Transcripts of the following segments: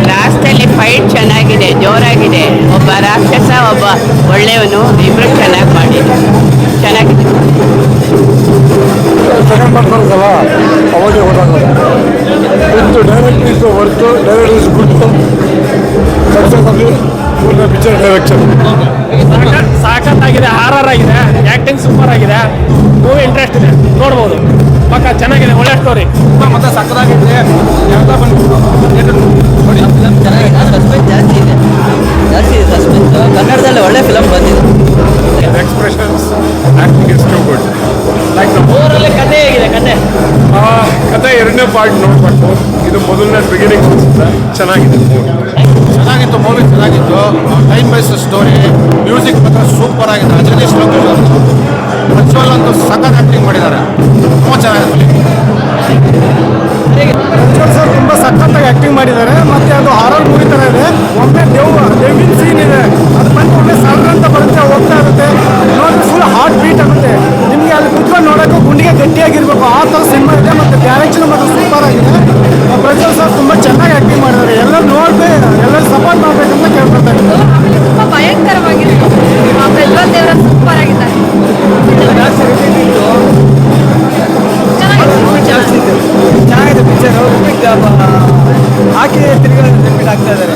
ಲಾಸ್ಟಲ್ಲಿ ಫೈಟ್ ಚೆನ್ನಾಗಿದೆ, ಜೋರಾಗಿದೆ. ಒಬ್ಬ ರಾಕ್ಷಸ, ಒಬ್ಬ ಒಳ್ಳೆಯವನು, ಇಬ್ಬರು ಚೆನ್ನಾಗಿ ಮಾಡಿದ್ರು. ಚೆನ್ನಾಗಿದೆ. ಸೆಕೆಂಡ್ ಮಾಡ್ತಾರಲ್ಲ ಅವಾಗೇ ಗೊತ್ತಾಗೋದು. ಇತ್ತು ಡೈರೆಕ್ಟ್ ಇತ್ತು ವರ್ತು, ಡೈರೆಕ್ಟ್ ಇಸ್ ಗುಡ್ ಸಕ್ಸಸ್ ಅಲ್ಲಿ ಫುಲ್ ಪಿಕ್ಚರ್ ಡೈರೆಕ್ಷನ್ ಸಾಕತ್ತಾಗಿದೆ, ಆರ್ ಆಗಿದೆ, ಆ್ಯಕ್ಟಿಂಗ್ ಸೂಪರ್ ಆಗಿದೆ, ಮೂವಿ ಇಂಟ್ರೆಸ್ಟ್ ಇದೆ, ನೋಡ್ಬೋದು. ಪಕ್ಕ ಚೆನ್ನಾಗಿದೆ, ಒಳ್ಳೆ ಸ್ಟೋರಿ ಮತ್ತೆ ಸಕ್ಕದಾಗಿದೆ. ಎಲ್ಲ ಬಂದು ನೋಡಿ, ಫಿಲಮ್ ಚೆನ್ನಾಗಿದೆ, ಸಸ್ಪೆನ್ಸ್ ಜಾಸ್ತಿ ಇದೆ ಸಸ್ಪೆನ್ಸ್. ಕನ್ನಡದಲ್ಲಿ ಒಳ್ಳೆ ಫಿಲಮ್ ಬಂದಿದೆ. Expressions acting is too good. Like ಓವರಲ್ಲಿ ಕಥೆ ಹೇಗಿದೆ? ಕಥೆ ಎರಡನೇ ಪಾರ್ಟ್ ನೋಡ್ಬೇಕು. ಇದು ಮೊದಲನೇ ಬಿಗಿನಿಂಗ್ ಅನಿಸುತ್ತೆ. ಚೆನ್ನಾಗಿದೆ ಚೆನ್ನಾಗಿತ್ತು ಮೂವಿ, ಚೆನ್ನಾಗಿತ್ತು. ಟೈಮ್ ಬೇಸ್ ಸ್ಟೋರಿ, ಮ್ಯೂಸಿಕ್ ಮಾತ್ರ ಸೂಪರ್ ಆಗಿದೆ. ರಜನೀಶ್ ಲೋಕೇಶ್ ಪ್ರಜ್ವಲ್ ಅಂತೂ ಸಖತ್ ಆ್ಯಕ್ಟಿಂಗ್ ಮಾಡಿದ್ದಾರೆ, ತುಂಬ ಚೆನ್ನಾಗಿದೆ. ಪ್ರಜ್ವಲ್ ಸರ್ ತುಂಬ ಸಖತ್ತಾಗಿ ಆ್ಯಕ್ಟಿಂಗ್ ಮಾಡಿದ್ದಾರೆ. ಮತ್ತು ಅದು ಹಾರರ್ ಮೂವಿ ಥರ ಇದೆ. ಒಮ್ಮೆ ದೇವಿನ ಸೀನ್ ಇದೆ, ಅದು ಬಂದು ಒಮ್ಮೆ ಸಣ್ಣ ಅಂತ ಬರುತ್ತೆ, ಹೋಗ್ತಾ ಇರುತ್ತೆ, ನೋಡಿ ಫುಲ್ ಹಾರ್ಟ್ ಬೀಟ್ ಆಗುತ್ತೆ. ನಿಮಗೆ ಅಲ್ಲಿ ಕುತ್ಕೊಂಡು ನೋಡೋಕ್ಕೂ ಗುಂಡಿಗೆ ಗಟ್ಟಿಯಾಗಿರ್ಬೇಕು, ಆ ಥರ ಸಿನಿಮಾ ಇದೆ. ಮತ್ತು ಡೈರೆಕ್ಷನ್ ಮಾತ್ರ ಸೂಪರ್ ಆಗಿದೆ. ಪ್ರಜ್ವಲ್ ಸರ್ ತುಂಬ ಚೆನ್ನಾಗಿ ಆ್ಯಕ್ಟಿಂಗ್ ಮಾಡಿದ್ದಾರೆ. ಎಲ್ಲರೂ ನೋಡಬೇಕು, ಎಲ್ಲರೂ ಸಪೋರ್ಟ್ ಮಾಡಬೇಕಂತ ಕೇಳ್ಕೊಳ್ತಾ ಇದ್ದಾರೆ. ತುಂಬ ಭಯಂಕರವಾಗಿದೆ. ಪ್ರಜ್ವಲ್ ದೇವರ ಸೂಪರ್ ಆಗಿದ್ದಾರೆ. ಚೆನ್ನಾಗಿದೆ ಪಿಕ್ಚರ್. ಹಾಕಿ ತಿರುಗಿ ರಿಪೀಟ್ ಆಗ್ತಾ ಇದ್ದಾರೆ.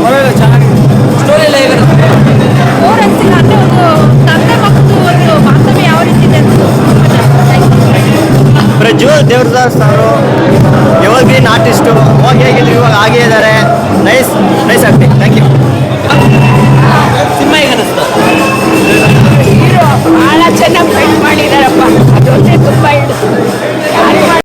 ಒಳ್ಳೆ ಚೆನ್ನಾಗಿದೆ. ಸ್ಟೋರಿ ಎಲ್ಲ ಹೇಗೆ? ಬೋರ್ ಅನಿಸಿಲ್ಲ. ಅಂದರೆ ಒಂದು ತಂದೆ ಮಕ್ಕಳು ಒಂದು ಬಾಂಧವ್ಯ ಯಾವ ರೀತಿ ಇದೆ ಅನ್ನೋದು ಪ್ರಜ್ವಲ್ ದೇವದಾರ್ ಸಾರು ಎವರ್ಗ್ರೀನ್ ಆರ್ಟಿಸ್ಟು. ಅವಾಗ ಹೇಗಿದ್ರು ಇವಾಗ ಹಾಗೇ ಇದ್ದಾರೆ. Nice acting. Thank you.